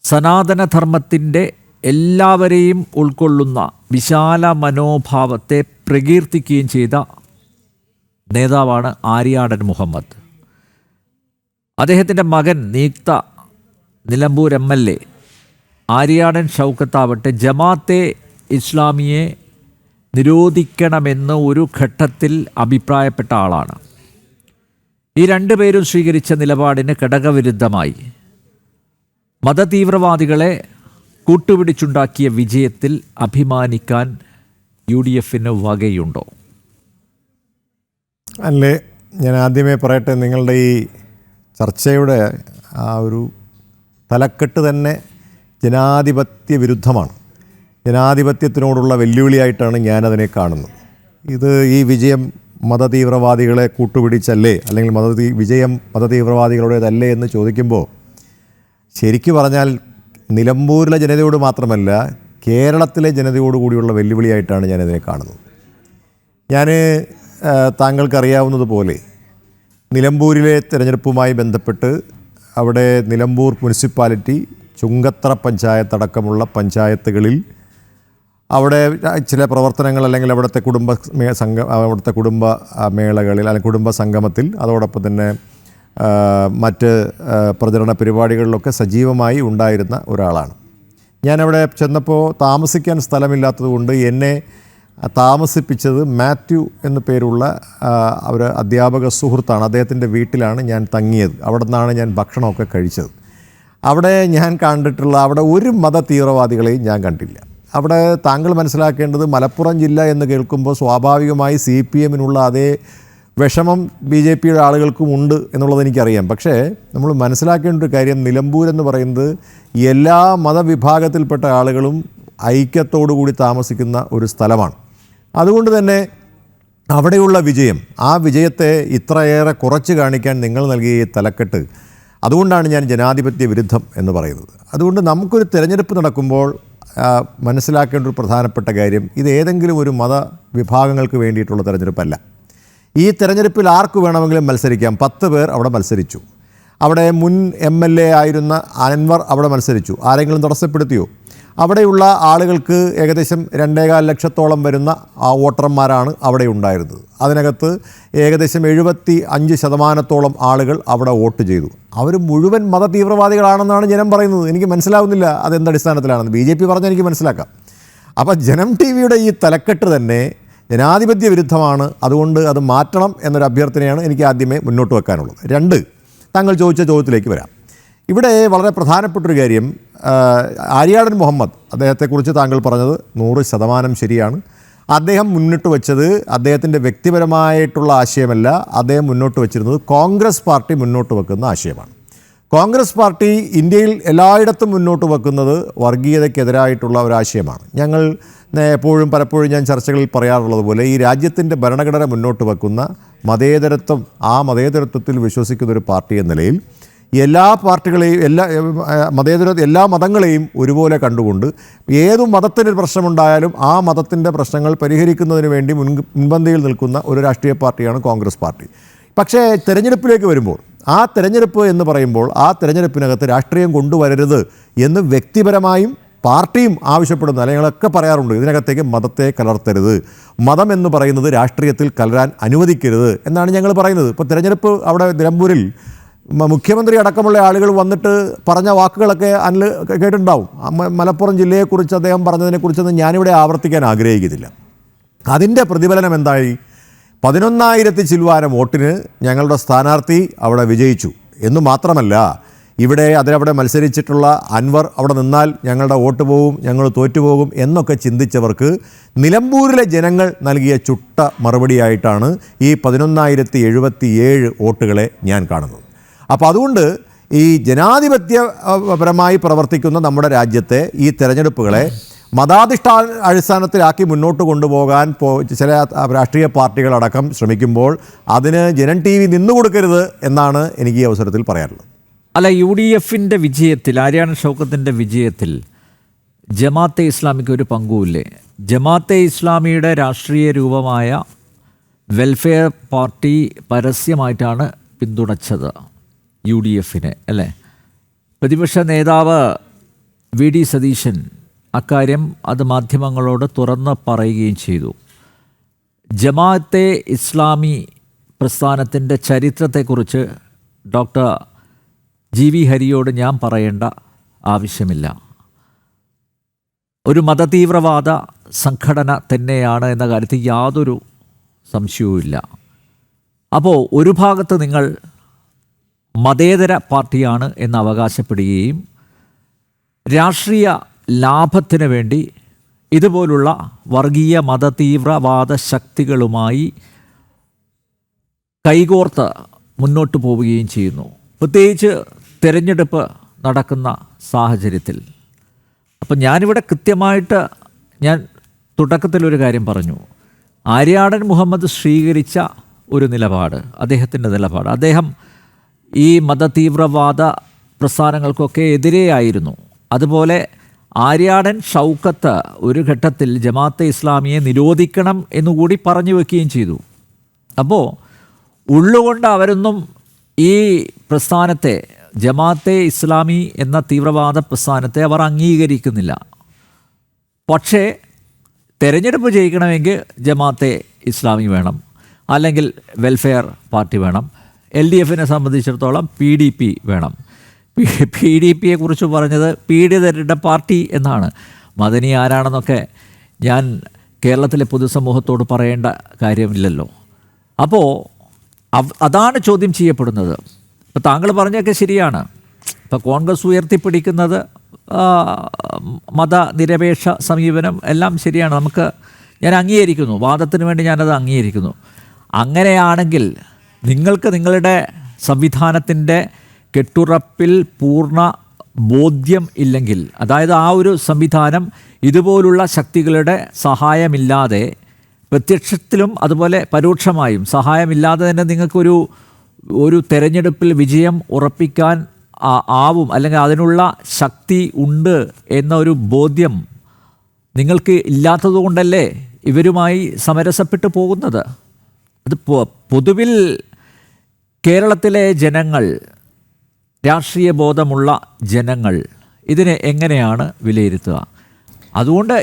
സനാതനധർമ്മത്തിൻ്റെ എല്ലാവരെയും ഉൾക്കൊള്ളുന്ന വിശാല മനോഭാവത്തെ പ്രകീർത്തിക്കുകയും ചെയ്ത നേതാവാണ് ആര്യാടൻ മുഹമ്മദ്. അദ്ദേഹത്തിൻ്റെ മകൻ നിയുക്ത നിലമ്പൂർ MLA ആര്യാടൻ ഷൗക്കത്താവട്ടെ ജമാഅത്തെ ഇസ്ലാമിയെ നിരോധിക്കണമെന്ന് ഒരു ഘട്ടത്തിൽ അഭിപ്രായപ്പെട്ട ആളാണ്. ഈ രണ്ടുപേരും സ്വീകരിച്ച നിലപാടിന് ഘടകവിരുദ്ധമായി മതതീവ്രവാദികളെ കൂട്ടുപിടിച്ചുണ്ടാക്കിയ വിജയത്തിൽ അഭിമാനിക്കാൻ UDFന് വകയുണ്ടോ? അല്ലേ, ഞാൻ ആദ്യമേ പറയട്ടെ, നിങ്ങളുടെ ഈ ചർച്ചയുടെ ആ ഒരു തലക്കെട്ട് തന്നെ ജനാധിപത്യ വിരുദ്ധമാണ്. ജനാധിപത്യത്തിനോടുള്ള വെല്ലുവിളിയായിട്ടാണ് ഞാനതിനെ കാണുന്നത്. ഈ വിജയം മതതീവ്രവാദികളെ കൂട്ടുപിടിച്ചല്ലേ, അല്ലെങ്കിൽ വിജയം മതതീവ്രവാദികളുടേതല്ലേ എന്ന് ചോദിക്കുമ്പോൾ ശരിക്കു പറഞ്ഞാൽ നിലമ്പൂരിലെ ജനതയോട് മാത്രമല്ല, കേരളത്തിലെ ജനതയോട് കൂടിയുള്ള വെല്ലുവിളിയായിട്ടാണ് ഞാനതിനെ കാണുന്നത്. താങ്കൾക്കറിയാവുന്നതുപോലെ നിലമ്പൂരിലെ തിരഞ്ഞെടുപ്പുമായി ബന്ധപ്പെട്ട് അവിടെ നിലമ്പൂർ മുനിസിപ്പാലിറ്റി, ചുങ്കത്തറ പഞ്ചായത്ത് അടക്കമുള്ള പഞ്ചായത്തുകളിൽ അവിടെ ചില പ്രവർത്തനങ്ങൾ, അല്ലെങ്കിൽ അവിടുത്തെ കുടുംബ മേളകളിൽ അല്ലെങ്കിൽ കുടുംബ സംഗമത്തിൽ, അതോടൊപ്പം തന്നെ മറ്റ് പ്രചരണ പരിപാടികളിലൊക്കെ സജീവമായി ഉണ്ടായിരുന്ന ഒരാളാണ്. ഞാനവിടെ ചെന്നപ്പോൾ താമസിക്കാൻ സ്ഥലമില്ലാത്തതുകൊണ്ട് എന്നെ താമസിപ്പിച്ചത് മാത്യു എന്നു പേരുള്ള ഒരു അധ്യാപക സുഹൃത്താണ്. അദ്ദേഹത്തിൻ്റെ വീട്ടിലാണ് ഞാൻ തങ്ങിയത്. അവിടെ നിന്നാണ് ഞാൻ ഭക്ഷണമൊക്കെ കഴിച്ചത്. അവിടെ ഞാൻ കണ്ടിട്ടുള്ള അവിടെ ഒരു മത തീവ്രവാദികളെയും ഞാൻ കണ്ടില്ല. അവിടെ താങ്കൾ മനസ്സിലാക്കേണ്ടത്, മലപ്പുറം ജില്ല എന്ന് കേൾക്കുമ്പോൾ സ്വാഭാവികമായി CPMനുള്ള അതേ വിഷമം BJPയുടെ ആളുകൾക്കും ഉണ്ട് എന്നുള്ളത് എനിക്കറിയാം. പക്ഷേ നമ്മൾ മനസ്സിലാക്കേണ്ട ഒരു കാര്യം, നിലമ്പൂർ എന്ന് പറയുന്നത് എല്ലാ മതവിഭാഗത്തിൽപ്പെട്ട ആളുകളും ഐക്യത്തോടുകൂടി താമസിക്കുന്ന ഒരു സ്ഥലമാണ്. അതുകൊണ്ട് തന്നെ അവിടെയുള്ള വിജയം, ആ വിജയത്തെ ഇത്രയേറെ കുറച്ച് കാണിക്കാൻ നിങ്ങൾ നൽകിയ തലക്കെട്ട്, അതുകൊണ്ടാണ് ഞാൻ ജനാധിപത്യ വിരുദ്ധം എന്ന് പറയുന്നത്. അതുകൊണ്ട് നമുക്കൊരു തിരഞ്ഞെടുപ്പ് നടക്കുമ്പോൾ മനസ്സിലാക്കേണ്ട ഒരു പ്രധാനപ്പെട്ട കാര്യം, ഇത് ഏതെങ്കിലും ഒരു മതവിഭാഗങ്ങൾക്ക് വേണ്ടിയിട്ടുള്ള തിരഞ്ഞെടുപ്പല്ല. ഈ തിരഞ്ഞെടുപ്പിൽ ആർക്ക് വേണമെങ്കിലും മത്സരിക്കാം. 10 പേർ അവിടെ മത്സരിച്ചു. അവിടെ മുൻ MLA ആയിരുന്ന അൻവർ അവിടെ മത്സരിച്ചു. ആരെങ്കിലും തടസ്സപ്പെടുത്തിയോ? അവിടെയുള്ള ആളുകൾക്ക് ഏകദേശം 2.25 ലക്ഷത്തോളം വരുന്ന വോട്ടർമാരാണ് അവിടെ ഉണ്ടായിരുന്നത്. അതിനകത്ത് ഏകദേശം 75% ആളുകൾ അവിടെ വോട്ട് ചെയ്തു. അവർ മുഴുവൻ മത തീവ്രവാദികളാണെന്നാണ് ജനം പറയുന്നത്. എനിക്ക് മനസ്സിലാവുന്നില്ല അതെന്തടിസ്ഥാനത്തിലാണെന്ന്. BJP പറഞ്ഞാൽ എനിക്ക് മനസ്സിലാക്കാം. അപ്പോൾ ജനം TVയുടെ ഈ തലക്കെട്ട് തന്നെ ജനാധിപത്യ വിരുദ്ധമാണ്. അതുകൊണ്ട് അത് മാറ്റണം എന്നൊരു അഭ്യർത്ഥനയാണ് എനിക്ക് ആദ്യമേ മുന്നോട്ട് വെക്കാനുള്ളത്. 2, താങ്കൾ ചോദിച്ച ചോദ്യത്തിലേക്ക് വരാം. ഇവിടെ വളരെ പ്രധാനപ്പെട്ടൊരു കാര്യം, ആര്യാടൻ മുഹമ്മദ്, അദ്ദേഹത്തെക്കുറിച്ച് താങ്കൾ പറഞ്ഞത് 100% ശരിയാണ്. അദ്ദേഹം മുന്നിട്ട് വെച്ചത് അദ്ദേഹത്തിൻ്റെ വ്യക്തിപരമായിട്ടുള്ള ആശയമല്ല, അദ്ദേഹം മുന്നോട്ട് വെച്ചിരുന്നത് കോൺഗ്രസ് പാർട്ടി മുന്നോട്ട് വെക്കുന്ന ആശയമാണ്. കോൺഗ്രസ് പാർട്ടി ഇന്ത്യയിൽ എല്ലായിടത്തും മുന്നോട്ട് വെക്കുന്നത് വർഗീയതയ്ക്കെതിരായിട്ടുള്ള ഒരാശയമാണ്. ഞങ്ങൾ പലപ്പോഴും ഞാൻ ചർച്ചകളിൽ പറയാറുള്ളത് പോലെ, ഈ രാജ്യത്തിൻ്റെ ഭരണഘടന മുന്നോട്ട് വെക്കുന്ന മതേതരത്വം, ആ മതേതരത്വത്തിൽ വിശ്വസിക്കുന്ന ഒരു പാർട്ടി എന്ന നിലയിൽ എല്ലാ പാർട്ടികളെയും, എല്ലാ മതങ്ങളെയും ഒരുപോലെ കണ്ടുകൊണ്ട് ഏതു മതത്തിന് പ്രശ്നമുണ്ടായാലും ആ മതത്തിൻ്റെ പ്രശ്നങ്ങൾ പരിഹരിക്കുന്നതിന് വേണ്ടി മുൻപന്തിയിൽ നിൽക്കുന്ന ഒരു രാഷ്ട്രീയ പാർട്ടിയാണ് കോൺഗ്രസ് പാർട്ടി. പക്ഷേ തിരഞ്ഞെടുപ്പിലേക്ക് വരുമ്പോൾ, ആ തിരഞ്ഞെടുപ്പ് എന്ന് പറയുമ്പോൾ ആ തിരഞ്ഞെടുപ്പിനകത്ത് രാഷ്ട്രീയം കൊണ്ടുവരരുത് എന്ന് വ്യക്തിപരമായും പാർട്ടിയും ആവശ്യപ്പെടുന്നു. അല്ലെങ്കിൽ ഞങ്ങളൊക്കെ പറയാറുണ്ട്, ഇതിനകത്തേക്ക് മതത്തെ കലർത്തരുത്, മതം എന്ന് പറയുന്നത് രാഷ്ട്രീയത്തിൽ കലരാൻ അനുവദിക്കരുത് എന്നാണ് ഞങ്ങൾ പറയുന്നത്. ഇപ്പോൾ തിരഞ്ഞെടുപ്പ് അവിടെ നിലമ്പൂരിൽ മുഖ്യമന്ത്രി അടക്കമുള്ള ആളുകൾ വന്നിട്ട് പറഞ്ഞ വാക്കുകളൊക്കെ കേട്ടിട്ടുണ്ടാവും. മലപ്പുറം ജില്ലയെക്കുറിച്ച് അദ്ദേഹം പറഞ്ഞതിനെക്കുറിച്ചൊന്നും ഞാനിവിടെ ആവർത്തിക്കാൻ ആഗ്രഹിക്കുന്നില്ല. അതിൻ്റെ പ്രതിഫലനം എന്തായി? 11,000 ചില്വാനം വോട്ടിന് ഞങ്ങളുടെ സ്ഥാനാർത്ഥി അവിടെ വിജയിച്ചു എന്ന് മാത്രമല്ല, അതിലവിടെ മത്സരിച്ചിട്ടുള്ള അൻവർ അവിടെ നിന്നാൽ ഞങ്ങളുടെ വോട്ട് പോകും, ഞങ്ങൾ തോറ്റുപോകും എന്നൊക്കെ ചിന്തിച്ചവർക്ക് നിലമ്പൂരിലെ ജനങ്ങൾ നൽകിയ ചുട്ട മറുപടിയായിട്ടാണ് ഈ 11,077 വോട്ടുകളെ ഞാൻ കാണുന്നത്. അപ്പോൾ അതുകൊണ്ട് ഈ ജനാധിപത്യപരമായി പ്രവർത്തിക്കുന്ന നമ്മുടെ രാജ്യത്തെ ഈ തെരഞ്ഞെടുപ്പുകളെ അടിസ്ഥാനത്തിലാക്കി മുന്നോട്ട് കൊണ്ടുപോകാൻ ചില രാഷ്ട്രീയ പാർട്ടികളടക്കം ശ്രമിക്കുമ്പോൾ അതിന് ജനം TV നിന്നുകൊടുക്കരുത് എന്നാണ് എനിക്ക് ഈ അവസരത്തിൽ പറയാനുള്ളത്. അല്ല, UDFൻ്റെ വിജയത്തിൽ, ആര്യാടൻ ഷൗക്കത്തിൻ്റെ വിജയത്തിൽ ജമാഅത്തെ ഇസ്ലാമിക്ക് ഒരു പങ്കുമില്ലേ? ജമാഅത്തെ ഇസ്ലാമിയുടെ രാഷ്ട്രീയ രൂപമായ വെൽഫെയർ പാർട്ടി പരസ്യമായിട്ടാണ് പിന്തുണച്ചത് UDFനെ, അല്ലേ? പ്രതിപക്ഷ നേതാവ് വി.ഡി. സതീശൻ അക്കാര്യം അത് മാധ്യമങ്ങളോട് തുറന്ന് പറയുകയും ചെയ്തു. ജമാഅത്തെ ഇസ്ലാമി പ്രസ്ഥാനത്തിൻ്റെ ചരിത്രത്തെക്കുറിച്ച് ഡോക്ടർ ജി.വി. ഹരിയോട് ഞാൻ പറയേണ്ട ആവശ്യമില്ല. ഒരു മതതീവ്രവാദ സംഘടന തന്നെയാണ് എന്ന കാര്യത്തിൽ യാതൊരു സംശയവുമില്ല. അപ്പോൾ ഒരു ഭാഗത്ത് നിങ്ങൾ മതേതര പാർട്ടിയാണ് എന്ന് അവകാശപ്പെടുകയും രാഷ്ട്രീയ ലാഭത്തിന് വേണ്ടി ഇതുപോലുള്ള വർഗീയ മതതീവ്രവാദ ശക്തികളുമായി കൈകോർത്ത് മുന്നോട്ട് പോവുകയും ചെയ്യുന്നു, പ്രത്യേകിച്ച് തിരഞ്ഞെടുപ്പ് നടക്കുന്ന സാഹചര്യത്തിൽ. അപ്പം ഞാനിവിടെ കൃത്യമായിട്ട് ഞാൻ തുടക്കത്തിലൊരു കാര്യം പറഞ്ഞു. ആര്യാടൻ മുഹമ്മദ് സ്വീകരിച്ച ഒരു നിലപാട്, അദ്ദേഹത്തിൻ്റെ നിലപാട്, അദ്ദേഹം ഈ മതതീവ്രവാദ പ്രസ്ഥാനങ്ങൾക്കൊക്കെ എതിരെയായിരുന്നു. അതുപോലെ ആര്യാടൻ ഷൗക്കത്ത് ഒരു ഘട്ടത്തിൽ ജമാഅത്തെ ഇസ്ലാമിയെ നിരോധിക്കണം എന്നുകൂടി പറഞ്ഞു വയ്ക്കുകയും ചെയ്തു. അപ്പോൾ ഉള്ളുകൊണ്ട് അവരൊന്നും ഈ പ്രസ്ഥാനത്തെ, ജമാഅത്തെ ഇസ്ലാമി എന്ന തീവ്രവാദ പ്രസ്ഥാനത്തെ അവർ അംഗീകരിക്കുന്നില്ല. പക്ഷേ തെരഞ്ഞെടുപ്പ് ജയിക്കണമെങ്കിൽ ജമാഅത്തെ ഇസ്ലാമി വേണം, അല്ലെങ്കിൽ വെൽഫെയർ പാർട്ടി വേണം. LDFനെ സംബന്ധിച്ചിടത്തോളം PDP വേണം. PDPയെ കുറിച്ച് പറഞ്ഞത് പീഡിതരുടെ പാർട്ടി എന്നാണ്. മദനി ആരാണെന്നൊക്കെ ഞാൻ കേരളത്തിലെ പൊതുസമൂഹത്തോട് പറയേണ്ട കാര്യമില്ലല്ലോ. അപ്പോൾ അതാണ് ചോദ്യം ചെയ്യപ്പെടുന്നത്. ഇപ്പോൾ താങ്കൾ പറഞ്ഞൊക്കെ ശരിയാണ്. ഇപ്പോൾ കോൺഗ്രസ് ഉയർത്തിപ്പിടിക്കുന്നത് മതനിരപേക്ഷ സമീപനം എല്ലാം ശരിയാണ്, ഞാൻ അംഗീകരിക്കുന്നു, വാദത്തിന് വേണ്ടി ഞാനത് അംഗീകരിക്കുന്നു. അങ്ങനെയാണെങ്കിൽ നിങ്ങൾക്ക് നിങ്ങളുടെ സംവിധാനത്തിൻ്റെ കെട്ടുറപ്പിൽ പൂർണ്ണ ബോധ്യം ഇല്ലെങ്കിൽ, അതായത് ആ ഒരു സംവിധാനം ഇതുപോലുള്ള ശക്തികളുടെ സഹായമില്ലാതെ, പ്രത്യക്ഷത്തിലും അതുപോലെ പരോക്ഷമായും സഹായമില്ലാതെ തന്നെ നിങ്ങൾക്കൊരു തെരഞ്ഞെടുപ്പിൽ വിജയം ഉറപ്പിക്കാൻ ആവും, അല്ലെങ്കിൽ അതിനുള്ള ശക്തി ഉണ്ട് എന്നൊരു ബോധ്യം നിങ്ങൾക്ക് ഇല്ലാത്തതുകൊണ്ടല്ലേ ഇവരുമായി സമരസപ്പെട്ടു പോകുന്നത്. അത് പൊതുവിൽ കേരളത്തിലെ ജനങ്ങൾ, രാഷ്ട്രീയ ബോധമുള്ള ജനങ്ങൾ ഇതിനെ എങ്ങനെയാണ് വിലയിരുത്തുക? അതുകൊണ്ട്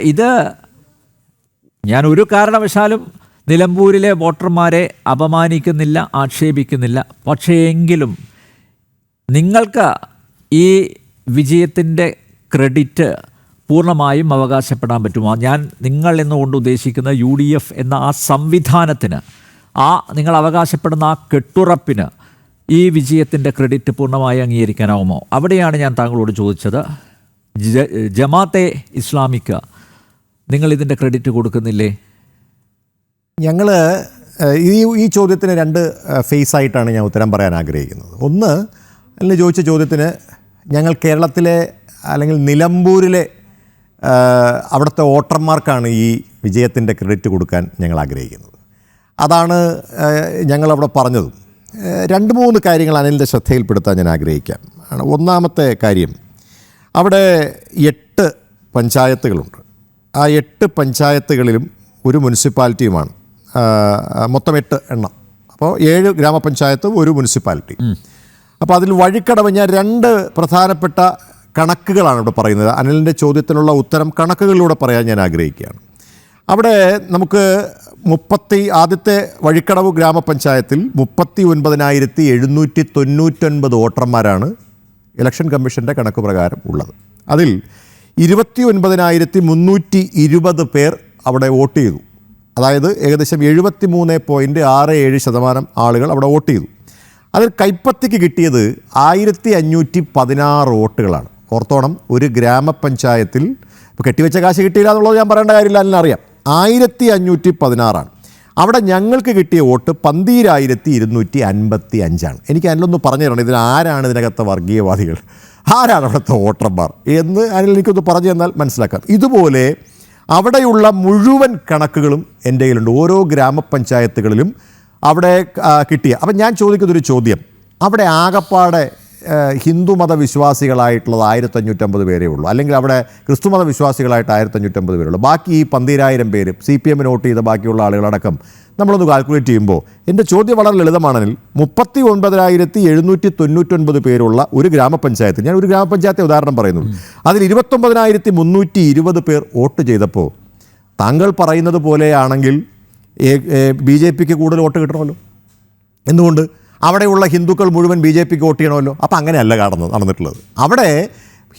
ഞാൻ ഒരു കാരണവശാലും നിലമ്പൂരിലെ വോട്ടർമാരെ അപമാനിക്കുന്നില്ല, ആക്ഷേപിക്കുന്നില്ല. പക്ഷേ എങ്കിലും നിങ്ങൾക്ക് ഈ വിജയത്തിൻ്റെ ക്രെഡിറ്റ് പൂർണ്ണമായും അവകാശപ്പെടാൻ പറ്റുമോ? ഞാൻ നിങ്ങൾ എന്നുകൊണ്ട് ഉദ്ദേശിക്കുന്ന UDF എന്ന ആ സംവിധാനത്തിന്, നിങ്ങൾ അവകാശപ്പെടുന്ന ആ കെട്ടുറപ്പിന് ഈ വിജയത്തിൻ്റെ ക്രെഡിറ്റ് പൂർണ്ണമായി അംഗീകരിക്കാനാവുമോ? അവിടെയാണ് ഞാൻ താങ്കളോട് ചോദിച്ചത്. ജമാഅത്തെ ഇസ്ലാമിക്ക് നിങ്ങളിതിൻ്റെ ക്രെഡിറ്റ് കൊടുക്കുന്നില്ലേ? ഞങ്ങൾ ഈ ചോദ്യത്തിന് രണ്ട് ഫേസ് ആയിട്ടാണ് ഞാൻ ഉത്തരം പറയാൻ ആഗ്രഹിക്കുന്നത്. ഒന്ന്, അതിൽ ചോദിച്ച ചോദ്യത്തിന് ഞങ്ങൾ കേരളത്തിലെ അല്ലെങ്കിൽ നിലമ്പൂരിലെ അവിടുത്തെ വോട്ടർമാർക്കാണ് ഈ വിജയത്തിൻ്റെ ക്രെഡിറ്റ് കൊടുക്കാൻ ഞങ്ങൾ ആഗ്രഹിക്കുന്നത്. അതാണ് ഞങ്ങളവിടെ പറഞ്ഞതും. 2-3 കാര്യങ്ങൾ അനിലിൻ്റെ ശ്രദ്ധയിൽപ്പെടുത്താൻ ഞാൻ ആഗ്രഹിക്കാം. ഒന്നാമത്തെ കാര്യം, അവിടെ 8 പഞ്ചായത്തുകളുണ്ട്. ആ 8 പഞ്ചായത്തുകളിലും ഒരു മുനിസിപ്പാലിറ്റിയുമാണ്. മൊത്തം 8 എണ്ണം. അപ്പോൾ 7 ഗ്രാമപഞ്ചായത്തും ഒരു മുനിസിപ്പാലിറ്റി. അപ്പോൾ അതിൽ വഴിക്കടവ്, ഞാൻ 2 പ്രധാനപ്പെട്ട കണക്കുകളാണ് ഇവിടെ പറയുന്നത്. അനിലിൻ്റെ ചോദ്യത്തിനുള്ള ഉത്തരം കണക്കുകളിലൂടെ പറയാൻ ഞാൻ ആഗ്രഹിക്കുകയാണ്. അവിടെ നമുക്ക് ആദ്യത്തെ വഴിക്കടവ് ഗ്രാമപഞ്ചായത്തിൽ 39,799 വോട്ടർമാരാണ് ഇലക്ഷൻ കമ്മീഷൻ്റെ കണക്ക് പ്രകാരം ഉള്ളത്. അതിൽ 29,320 പേർ അവിടെ വോട്ട് ചെയ്തു. അതായത് ഏകദേശം 73.67% ആളുകൾ അവിടെ വോട്ട് ചെയ്തു. അതിൽ കൈപ്പത്തിക്ക് കിട്ടിയത് 1516 വോട്ടുകളാണ്. ഓർത്തോണം, ഒരു ഗ്രാമപഞ്ചായത്തിൽ ഇപ്പോൾ കെട്ടിവെച്ച കാശ് കിട്ടിയില്ല എന്നുള്ളത് ഞാൻ പറയേണ്ട കാര്യമില്ല, അതിനറിയാം. 1516 അവിടെ ഞങ്ങൾക്ക് കിട്ടിയ വോട്ട് 12,255. എനിക്ക് അതിലൊന്ന് പറഞ്ഞു തരണം, ഇതിൽ ആരാണ് ഇതിനകത്തെ വർഗീയവാദികൾ, ആരാണ് അവിടുത്തെ വോട്ടർമാർ എന്ന് അതിൽ എനിക്കൊന്ന് പറഞ്ഞു തന്നാൽ മനസ്സിലാക്കാം. ഇതുപോലെ അവിടെയുള്ള മുഴുവൻ കണക്കുകളും എൻ്റെ കയ്യിലുണ്ട്, ഓരോ ഗ്രാമപഞ്ചായത്തുകളിലും അവിടെ കിട്ടിയ. അപ്പം ഞാൻ ചോദിക്കുന്നൊരു ചോദ്യം, അവിടെ ആകപ്പാടെ ഹിന്ദു മതവിശ്വാസികളായിട്ടുള്ളത് 1550 പേരേ ഉള്ളൂ, അല്ലെങ്കിൽ അവിടെ ക്രിസ്തു മതവിശ്വാസികളായിട്ട് 1550 പേരുള്ളൂ. ബാക്കി ഈ 12,000 പേര് CPM നോട്ട് ചെയ്ത ബാക്കിയുള്ള ആളുകളടക്കം നമ്മളൊന്ന് കാൽക്കുലേറ്റ് ചെയ്യുമ്പോൾ എൻ്റെ ചോദ്യം വളരെ ലളിതമാണെങ്കിൽ 39,799 പേരുള്ള ഒരു ഗ്രാമപഞ്ചായത്ത്, ഞാൻ ഒരു ഗ്രാമപഞ്ചായത്തെ ഉദാഹരണം പറയുന്നു, അതിൽ 29,320 പേർ വോട്ട് ചെയ്തപ്പോൾ താങ്കൾ പറയുന്നത് പോലെയാണെങ്കിൽ BJPക്ക് കൂടുതൽ വോട്ട് കിട്ടണമല്ലോ. എന്തുകൊണ്ട്? അവിടെയുള്ള ഹിന്ദുക്കൾ മുഴുവൻ BJPക്ക് വോട്ട് ചെയ്യണമല്ലോ. അപ്പം അങ്ങനെയല്ല നടന്നിട്ടുള്ളത്. അവിടെ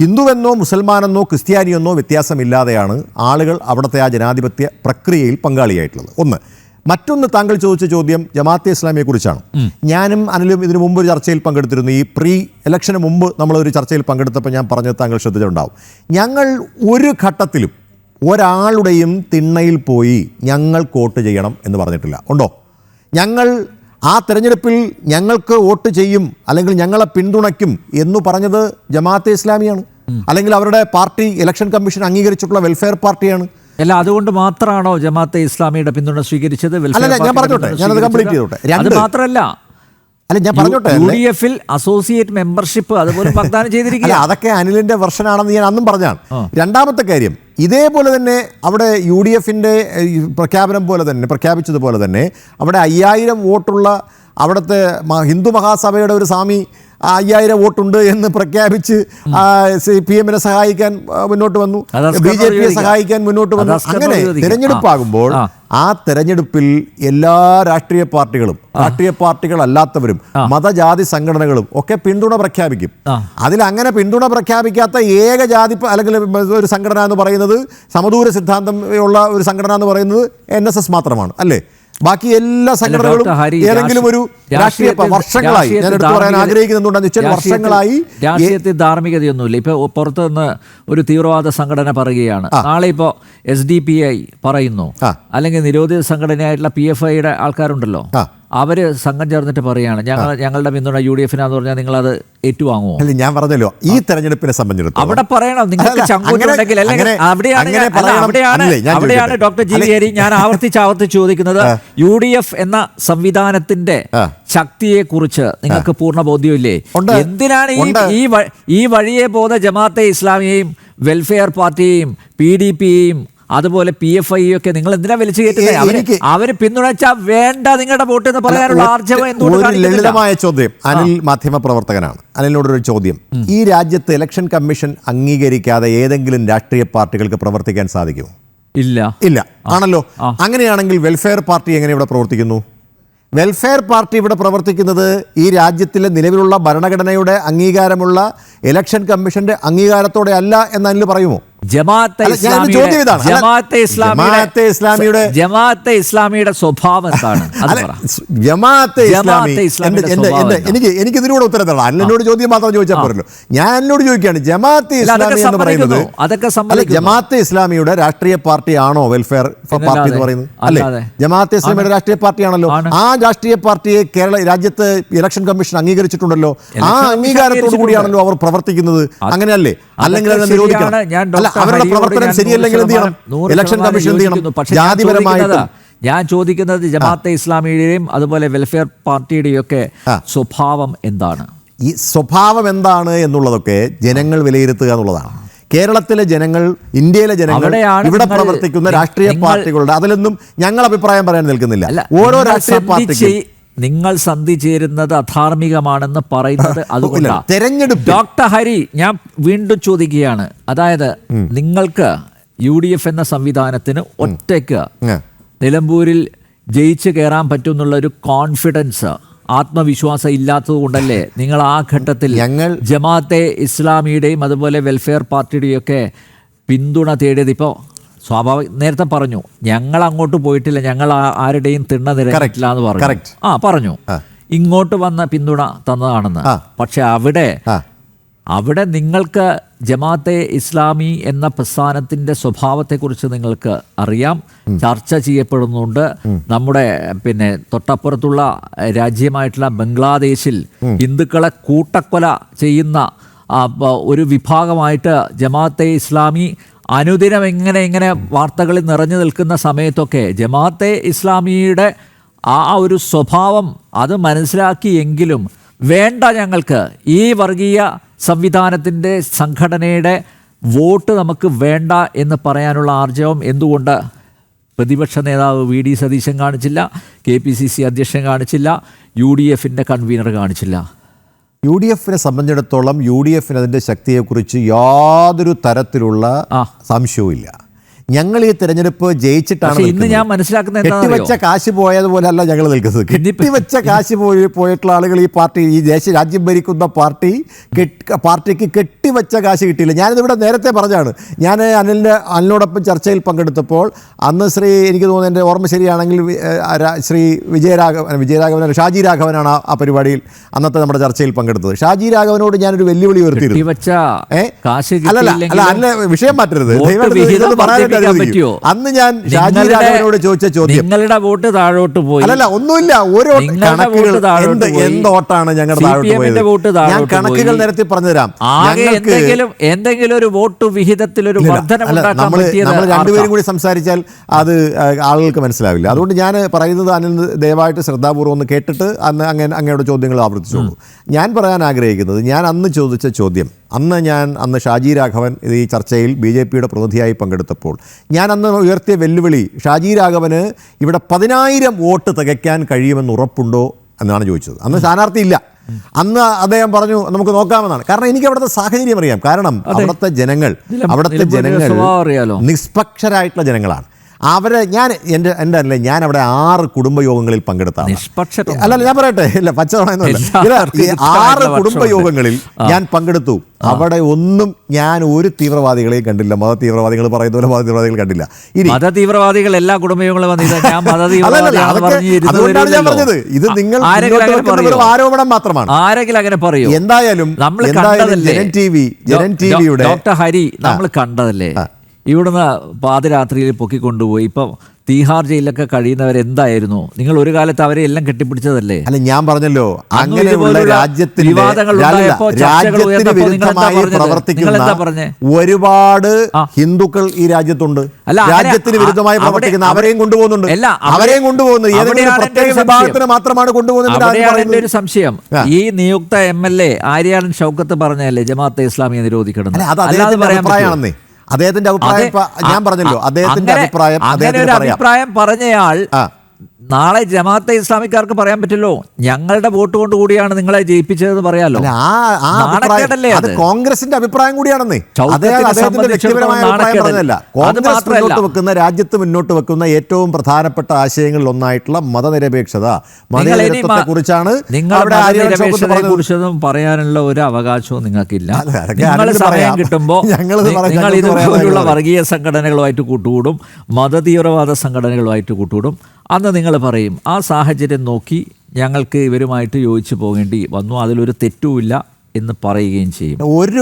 ഹിന്ദുവെന്നോ മുസൽമാനെന്നോ ക്രിസ്ത്യാനിയെന്നോ വ്യത്യാസമില്ലാതെയാണ് ആളുകൾ അവിടുത്തെ ആ ജനാധിപത്യ പ്രക്രിയയിൽ പങ്കാളിയായിട്ടുള്ളത്. ഒന്ന്. മറ്റൊന്ന്, താങ്കൾ ചോദിച്ച ചോദ്യം ജമാഅത്തെ ഇസ്ലാമിയെക്കുറിച്ചാണ്. ഞാനും അനിലും ഇതിനു മുമ്പ് ഒരു ചർച്ചയിൽ പങ്കെടുത്തിരുന്നു. ഈ പ്രീ ഇലക്ഷന് മുമ്പ് നമ്മളൊരു ചർച്ചയിൽ പങ്കെടുത്തപ്പോൾ ഞാൻ പറഞ്ഞത് താങ്കൾ ശ്രദ്ധിച്ചിട്ടുണ്ടാവും. ഞങ്ങൾ ഒരു ഘട്ടത്തിലും ഒരാളുടെയും തിണ്ണയിൽ പോയി ഞങ്ങൾക്ക് വോട്ട് ചെയ്യണം എന്ന് പറഞ്ഞിട്ടില്ല. ഉണ്ടോ? ഞങ്ങൾ ആ തെരഞ്ഞെടുപ്പിൽ ഞങ്ങൾക്ക് വോട്ട് ചെയ്യും അല്ലെങ്കിൽ ഞങ്ങളെ പിന്തുണയ്ക്കും എന്ന് പറഞ്ഞത് ജമാഅത്തെ ഇസ്ലാമിയാണ്, അല്ലെങ്കിൽ അവരുടെ പാർട്ടി ഇലക്ഷൻ കമ്മീഷൻ അംഗീകരിച്ചിട്ടുള്ള വെൽഫെയർ പാർട്ടിയാണ്. അല്ല, അതുകൊണ്ട് മാത്രമാണോ ജമാഅത്തെ ഇസ്ലാമിയുടെ പിന്തുണ സ്വീകരിച്ചത്? ഞാൻ പറഞ്ഞോട്ടെ, ഞാനത് കംപ്ലീറ്റ് ചെയ്തോട്ടെ. അത് മാത്രമല്ല, അല്ല ഞാൻ പറഞ്ഞോട്ടെ, UDF-ൽ അസോസിയേറ്റ് മെമ്പർഷിപ്പ് അതുപോലെ വാഗ്ദാനം ചെയ്തിരിക്കുക. അതൊക്കെ അനിലിന്റെ വെർഷനാണെന്ന് ഞാൻ അന്നും പറഞ്ഞാണ്. രണ്ടാമത്തെ കാര്യം, ഇതേപോലെ തന്നെ അവിടെ UDF-ന്റെ പ്രഖ്യാപനം പോലെ തന്നെ പ്രഖ്യാപിച്ചതുപോലെ തന്നെ അവിടെ 5000 വോട്ടുള്ള അവിടുത്തെ ഹിന്ദു മഹാസഭയുടെ ഒരു സ്വാമി 5000 വോട്ടുണ്ട് എന്ന് പ്രഖ്യാപിച്ച് CPM-നെ സഹായിക്കാൻ മുന്നോട്ട് വന്നു, BJP-യെ സഹായിക്കാൻ മുന്നോട്ട് വന്നു. അങ്ങനെ തിരഞ്ഞെടുപ്പാകുമ്പോൾ ആ തെരഞ്ഞെടുപ്പിൽ എല്ലാ രാഷ്ട്രീയ പാർട്ടികളും, രാഷ്ട്രീയ പാർട്ടികളല്ലാത്തവരും, മതജാതി സംഘടനകളും ഒക്കെ പിന്തുണ പ്രഖ്യാപിക്കും. അതിൽ അങ്ങനെ പിന്തുണ പ്രഖ്യാപിക്കാത്ത ഏക ജാതി അല്ലെങ്കിൽ ഒരു സംഘടന എന്ന് പറയുന്നത്, സമദൂര സിദ്ധാന്തം ഉള്ള ഒരു സംഘടന എന്ന് പറയുന്നത് NSS മാത്രമാണ്, അല്ലേ? ബാക്കി എല്ലാ സംഘടനകളും ഏതെങ്കിലും ഒരു രാഷ്ട്രീയ വർഷങ്ങളായി, ഞാൻ എടുത്തു പറയാൻ ആഗ്രഹിക്കുന്നുണ്ടെന്ന് വെച്ചാൽ വർഷങ്ങളായി രാഷ്ട്രീയത്തിൽ ധാർമ്മികതയൊന്നുമില്ല. ഇപ്പൊ പുറത്തുനിന്ന് ഒരു തീവ്രവാദ സംഘടന പറയുകയാണ്, നാളെ ഇപ്പോൾ SDPI പറയുന്നു, അല്ലെങ്കിൽ നിരോധിത സംഘടനയായിട്ടുള്ള PFIയുടെ ആൾക്കാരുണ്ടല്ലോ, അവര് സംഘം ചേർന്നിട്ട് പറയാണ് ഞങ്ങളുടെ പിന്തുണ UDF-നാന്ന് പറഞ്ഞാൽ നിങ്ങളത് ഏറ്റുവാങ്ങുമോ? ഞാൻ പറഞ്ഞല്ലോ, ഈ തെരഞ്ഞെടുപ്പിനെ സംബന്ധിച്ചിടത്തോളം അവിടെ പറയണം, നിങ്ങൾക്ക് ചങ്കൂറ്റുണ്ടെങ്കിൽ. അല്ലെങ്കിൽ അവിടെയാണ് ഡോക്ടർ ജി ഹരി ഞാൻ ആവർത്തിച്ച് ചോദിക്കുന്നത്, UDF എന്ന സംവിധാനത്തിന്റെ ശക്തിയെ കുറിച്ച് നിങ്ങൾക്ക് പൂർണ്ണ ബോധ്യമില്ലേ? എന്തിനാണ് ഈ വഴിയെ പോകുന്ന ജമാഅത്തെ ഇസ്ലാമിയെയും വെൽഫെയർ പാർട്ടിയെയും PDP-യെയും അതുപോലെ PFI ഒക്കെ നിങ്ങൾ എന്തിനാ വലിച്ചു കയറ്റുന്നത്? അവര് പിന്തുണച്ചാൽ വേണ്ട നിങ്ങളുടെ വോട്ട് എന്ന് പറയാനുള്ള ആർജവം എന്തുകൊണ്ട്? ലളിതമായ ചോദ്യം, അനിൽ മാധ്യമ പ്രവർത്തകനാണ്, അനിലിനോടൊരു ചോദ്യം. ഈ രാജ്യത്ത് ഇലക്ഷൻ കമ്മീഷൻ അംഗീകരിക്കാതെ ഏതെങ്കിലും രാഷ്ട്രീയ പാർട്ടികൾക്ക് പ്രവർത്തിക്കാൻ സാധിക്കുമോ? ഇല്ല ആണല്ലോ. അങ്ങനെയാണെങ്കിൽ വെൽഫെയർ പാർട്ടി എങ്ങനെ ഇവിടെ പ്രവർത്തിക്കുന്നു? വെൽഫെയർ പാർട്ടി ഇവിടെ പ്രവർത്തിക്കുന്നത് ഈ രാജ്യത്തിലെ നിലവിലുള്ള ഭരണഘടനയുടെ അംഗീകാരമുള്ള ഇലക്ഷൻ കമ്മീഷന്റെ അംഗീകാരത്തോടെ അല്ല എന്ന് അതിൽ പറയുമോ? ജമാഅത്തെ ഇസ്ലാമിയുടെ സ്വഭാവം എന്താണ്? എനിക്ക് ഇതിലൂടെ ഉത്തരം തരണം. എന്നോട് ചോദ്യം മാത്രം ചോദിച്ചാൽ പോരല്ലോ. ഞാൻ എന്നോട് ചോദിക്കുകയാണ്, ജമാഅത്തെ ഇസ്ലാമി എന്ന് പറയുന്നത് ജമാഅത്തെ ഇസ്ലാമിയുടെ രാഷ്ട്രീയ പാർട്ടിയാണോ വെൽഫെയർ പാർട്ടി എന്ന് പറയുന്നത്? അല്ലേ? ജമാഅത്തെ ഇസ്ലാമിയുടെ രാഷ്ട്രീയ പാർട്ടിയാണല്ലോ. ആ രാഷ്ട്രീയ പാർട്ടിയെ കേരള രാജ്യത്ത് ഇലക്ഷൻ കമ്മീഷൻ അംഗീകരിച്ചിട്ടുണ്ടല്ലോ. ആ അംഗീകാരത്തോടു കൂടിയാണല്ലോ അവർ പ്രവർത്തിക്കുന്നത്. അങ്ങനെയല്ലേ? അല്ലെങ്കിൽ നിരോധിക്കണം. അവരുടെ പ്രവർത്തനം ശരിയല്ലെങ്കിൽ എന്ത് ചെയ്യണം? ഇലക്ഷൻ കമ്മീഷൻ എന്ത് ചെയ്യണം? ജാതിപരമായിട്ട് ഞാൻ ചോദിക്കുന്നത് ജമാഅത്തെ ഇസ്ലാമിയുടെയും അതുപോലെ വെൽഫെയർ പാർട്ടിയുടെയും ഒക്കെ സ്വഭാവം എന്താണ്? ഈ സ്വഭാവം എന്താണ് എന്നുള്ളതൊക്കെ ജനങ്ങൾ വിലയിരുത്തുക എന്നുള്ളതാണ്. കേരളത്തിലെ ജനങ്ങൾ, ഇന്ത്യയിലെ ജനങ്ങൾ, ഇവിടെ പ്രവർത്തിക്കുന്ന രാഷ്ട്രീയ പാർട്ടികളുടെ അതിലൊന്നും ഞങ്ങൾ അഭിപ്രായം പറയാൻ നിൽക്കുന്നില്ല. ഓരോ രാഷ്ട്രീയ പാർട്ടിക്കും നിങ്ങൾ സന്ധി ചേരുന്നത് അധാർമികമാണെന്ന് പറയുന്നത് അതുകൊണ്ടാണ്. തെരഞ്ഞെടുപ്പ് ഡോക്ടർ ഹരി, ഞാൻ വീണ്ടും ചോദിക്കുകയാണ്, അതായത് നിങ്ങൾക്ക് UDF എന്ന സംവിധാനത്തിന് ഒറ്റയ്ക്ക് നിലമ്പൂരിൽ ജയിച്ചു കയറാൻ പറ്റുമെന്നുള്ള ഒരു കോൺഫിഡൻസ്, ആത്മവിശ്വാസം ഇല്ലാത്തത് കൊണ്ടല്ലേ നിങ്ങൾ ആ ഘട്ടത്തിൽ ജമാഅത്തെ ഇസ്ലാമിയുടെയും അതുപോലെ വെൽഫെയർ പാർട്ടിയുടെയും ഒക്കെ പിന്തുണ തേടിയത്? ഇപ്പോൾ നേരത്തെ പറഞ്ഞു ഞങ്ങൾ അങ്ങോട്ട് പോയിട്ടില്ല, ഞങ്ങൾ ആരുടെയും തിണ്ണ നിരക്കില്ല എന്ന് പറഞ്ഞു. ഇങ്ങോട്ട് വന്ന പിന്തുണ തന്നതാണെന്ന്. പക്ഷെ അവിടെ നിങ്ങൾക്ക് ജമാഅത്തെ ഇസ്ലാമി എന്ന പ്രസ്ഥാനത്തിന്റെ സ്വഭാവത്തെക്കുറിച്ച് നിങ്ങൾക്ക് അറിയാം, ചർച്ച ചെയ്യപ്പെടുന്നുണ്ട്. നമ്മുടെ തൊട്ടപ്പുറത്തുള്ള രാജ്യമായിട്ടുള്ള ബംഗ്ലാദേശിൽ ഹിന്ദുക്കളെ കൂട്ടക്കൊല ചെയ്യുന്ന ഒരു വിഭാഗമായിട്ട് ജമാഅത്തെ ഇസ്ലാമി അനുദിനം ഇങ്ങനെ വാർത്തകളിൽ നിറഞ്ഞു നിൽക്കുന്ന സമയത്തൊക്കെ ജമാഅത്തെ ഇസ്ലാമിയുടെ ആ ഒരു സ്വഭാവം അത് മനസ്സിലാക്കിയെങ്കിലും വേണ്ട, ഞങ്ങൾക്ക് ഈ വർഗീയ സംവിധാനത്തിൻ്റെ സംഘടനയുടെ വോട്ട് നമുക്ക് വേണ്ട എന്ന് പറയാനുള്ള ആർജവം എന്തുകൊണ്ട് പ്രതിപക്ഷ നേതാവ് വി.ഡി. സതീശൻ കാണിച്ചില്ല, KPCC അധ്യക്ഷൻ കാണിച്ചില്ല, UDF കൺവീനർ കാണിച്ചില്ല? UDF സംബന്ധിച്ചിടത്തോളം UDF അതിൻ്റെ ശക്തിയെക്കുറിച്ച് യാതൊരു തരത്തിലുള്ള സംശയവുമില്ല. ഞങ്ങൾ ഈ തെരഞ്ഞെടുപ്പ് ജയിച്ചിട്ടാണ് ഇന്ന് ഞാൻ മനസ്സിലാക്കുന്നത് കെട്ടിവെച്ച കാശ് പോയതുപോലെ അല്ല ഞങ്ങൾ നിൽക്കുന്നത്. കെട്ടിവെച്ച കാശ് പോയിട്ടുള്ള ആളുകൾ ഈ പാർട്ടി, ഈ രാജ്യം ഭരിക്കുന്ന പാർട്ടിക്ക് കെട്ടിവെച്ച കാശ് കിട്ടിയില്ല. ഞാനിതിവിടെ നേരത്തെ പറഞ്ഞാണ്. ഞാൻ അനിലിനോടൊപ്പം ചർച്ചയിൽ പങ്കെടുത്തപ്പോൾ അന്ന് എനിക്ക് തോന്നുന്നു, എൻ്റെ ഓർമ്മ ശരിയാണെങ്കിൽ ശ്രീ ഷാജി രാഘവനാണ് ആ പരിപാടിയിൽ അന്നത്തെ നമ്മുടെ ചർച്ചയിൽ പങ്കെടുത്തത്. ഷാജി രാഘവനോട് ഞാനൊരു വെല്ലുവിളി ഉയർത്തിയിരുന്നു. അല്ല വിഷയം മാറ്റരുത്, അന്ന് ഞാൻ ഷാജി രാഘവനോട് ചോദിച്ച ചോദ്യം, നിങ്ങളുടെ വോട്ട് താഴോട്ട് പോയി. അല്ലല്ല, ഒന്നുമില്ല, ഓരോ കണക്കുകൾ എന്ത് വോട്ടാണ് ഞങ്ങളുടെ താഴോട്ട് പോയത്? ഞാൻ കണക്കുകൾ നിരത്തി പറഞ്ഞുതരാം. എന്തെങ്കിലും ഒരു വോട്ട് വിഹിതത്തിൽ ഒരു നമ്മൾ രണ്ടുപേരും കൂടി സംസാരിച്ചാൽ അത് ആളുകൾക്ക് മനസ്സിലാവില്ല. അതുകൊണ്ട് ഞാൻ പറയുന്നത് അനിൽ ദയവായിട്ട് ശ്രദ്ധാപൂർവ്വം ഒന്ന് കേട്ടിട്ട് അങ്ങയുടെ ചോദ്യങ്ങൾ ആവർത്തിച്ചോളൂ. ഞാൻ പറയാൻ ആഗ്രഹിക്കുന്നത്, ഞാൻ അന്ന് ചോദിച്ച ചോദ്യം, അന്ന് ഷാജി രാഘവൻ ഈ ചർച്ചയിൽ BJPയുടെ പ്രതിനിധിയായി പങ്കെടുത്തപ്പോൾ ഞാൻ അന്ന് ഉയർത്തിയ വെല്ലുവിളി, ഷാജി രാഘവന് ഇവിടെ 10,000 വോട്ട് തികയ്ക്കാൻ കഴിയുമെന്ന് ഉറപ്പുണ്ടോ എന്നാണ് ചോദിച്ചത്. അന്ന് സ്ഥാനാർത്ഥി ഇല്ല. അന്ന് അദ്ദേഹം പറഞ്ഞു നമുക്ക് നോക്കാമെന്നാണ്. കാരണം എനിക്ക് അവിടുത്തെ സാഹചര്യം അറിയാം. കാരണം അവിടുത്തെ ജനങ്ങൾ നിഷ്പക്ഷരായിട്ടുള്ള ജനങ്ങളാണ്. അവരെ ഞാൻ അവിടെ 6 കുടുംബയോഗങ്ങളിൽ പങ്കെടുത്താണ്. അല്ലല്ല, ഞാൻ പറയട്ടെ, ഇല്ല പച്ചതോണ 6 കുടുംബയോഗങ്ങളിൽ ഞാൻ പങ്കെടുത്തു. അവിടെ ഒന്നും ഞാൻ ഒരു തീവ്രവാദികളെയും കണ്ടില്ല. മത തീവ്രവാദികൾ പറയുന്ന പോലെ മത തീവ്രവാദികൾ കണ്ടില്ല. ഇനി മത തീവ്രവാദികൾ എല്ലാ കുടുംബയോഗങ്ങളും അതുകൊണ്ടാണ് ഞാൻ പറഞ്ഞത്, ഇത് നിങ്ങൾ ആരോപണം മാത്രമാണ്. ആരെങ്കിലും അങ്ങനെ പറയൂ. എന്തായാലും ജനൻ ടിവിയുടെ ഡോക്ടർ ഹരി നമ്മൾ കണ്ടതല്ലേ, ഇവിടുന്ന് പാതിരാത്രിയിൽ പൊക്കിക്കൊണ്ടുപോയി. ഇപ്പം തീഹാർ ജയിലൊക്കെ കഴിയുന്നവരെന്തായിരുന്നു? നിങ്ങൾ ഒരു കാലത്ത് അവരെ എല്ലാം കെട്ടിപ്പിടിച്ചതല്ലേ? അല്ല, ഞാൻ പറഞ്ഞല്ലോ, അങ്ങനെയുള്ള രാജ്യത്തിന് വിരുദ്ധമായി പ്രവർത്തിക്കുന്ന ഒരുപാട് ഹിന്ദുക്കൾ ഈ രാജ്യത്തുണ്ട്. രാജ്യത്തിന് വിരുദ്ധമായി പ്രവർത്തിക്കുന്ന അവരെയും കൊണ്ടുപോകുന്നുണ്ട്. ഏതെങ്കിലും പ്രത്യേക വിഭാഗത്തിന് മാത്രമാണ് കൊണ്ടുപോകുന്നത്. ഒരു സംശയം, ഈ നിയുക്ത MLA ആര്യാടൻ ഷൗക്കത്ത് പറഞ്ഞല്ലേ ജമാഅത്തെ ഇസ്ലാമിയെ നിരോധിക്കണം? അഭിപ്രായമാണെന്നേ അദ്ദേഹത്തിന്റെ അഭിപ്രായം. ഞാൻ പറഞ്ഞല്ലോ, അദ്ദേഹത്തിന്റെ അഭിപ്രായം പറഞ്ഞയാൾ നാളെ ജമാഅത്തെ ഇസ്ലാമിക്കാർക്ക് പറയാൻ പറ്റില്ലോ, ഞങ്ങളുടെ വോട്ട് കൊണ്ട് കൂടിയാണ് നിങ്ങളെ ജയിപ്പിച്ചതെന്ന് പറയാലോ. അത് കോൺഗ്രസിന്റെ അഭിപ്രായം കൂടിയാണെന്നേ. അദ്ദേഹത്തിന്റെ വ്യക്തിപരമായ അഭിപ്രായം പറഞ്ഞതല്ല. കോൺഗ്രസ് മുന്നോട്ട് വെക്കുന്ന, രാജ്യത്ത് മുന്നോട്ട് വെക്കുന്ന ഏറ്റവും പ്രധാനപ്പെട്ട ആശയങ്ങളിൽ ഒന്നായിട്ടുള്ള മതനിരപേക്ഷത, മതനിരപേക്ഷത്തെ കുറിച്ചാണ് കുറിച്ചതും പറയാനുള്ള ഒരു അവകാശവും നിങ്ങൾക്കില്ല. നിങ്ങൾ സമയം കിട്ടുമ്പോൾ നിങ്ങൾ ഇതുപോലുള്ള വർഗീയ സംഘടനകളുമായിട്ട് കൂട്ടുകൂടും, മതതീവ്രവാദ സംഘടനകളുമായിട്ട് കൂട്ടുകൂടും. അന്ന് നിങ്ങൾ പറയും ആ സാഹചര്യം നോക്കി ഞങ്ങൾക്ക് ഇവരുമായിട്ട് യോജിച്ചു പോകേണ്ടി വന്നു, അതിലൊരു തെറ്റുമില്ല എന്ന് പറയുകയും ചെയ്യും.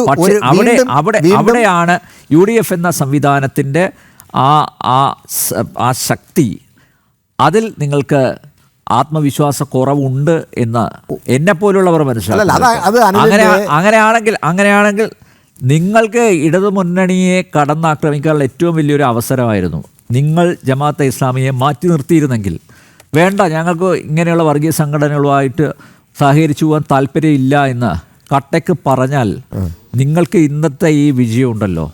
പക്ഷേ അവിടെയാണ് UDF എന്ന സംവിധാനത്തിൻ്റെ ആ ശക്തി, അതിൽ നിങ്ങൾക്ക് ആത്മവിശ്വാസക്കുറവുണ്ട് എന്ന് എന്നെപ്പോലുള്ളവർ മനസ്സിലാക്കും. അങ്ങനെയാണെങ്കിൽ നിങ്ങൾക്ക് ഇടതുമുന്നണിയെ കടന്നാക്രമിക്കാനുള്ള ഏറ്റവും വലിയൊരു അവസരമായിരുന്നു. നിങ്ങൾ ജമാഅത്തെ ഇസ്ലാമിയെ മാറ്റി നിർത്തിയിരുന്നെങ്കിൽ, വേണ്ട ഞങ്ങൾക്ക് ഇങ്ങനെയുള്ള വർഗീയ സംഘടനകളുമായിട്ട് സഹകരിച്ചു പോകാൻ താല്പര്യമില്ല എന്ന് കട്ടയ്ക്ക് പറഞ്ഞാൽ നിങ്ങൾക്ക് ഇന്നത്തെ ഈ വിജയം ഉണ്ടല്ലോ,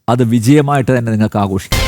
അത് വിജയമായിട്ട് തന്നെ നിങ്ങൾക്ക് ആഘോഷിക്കാം.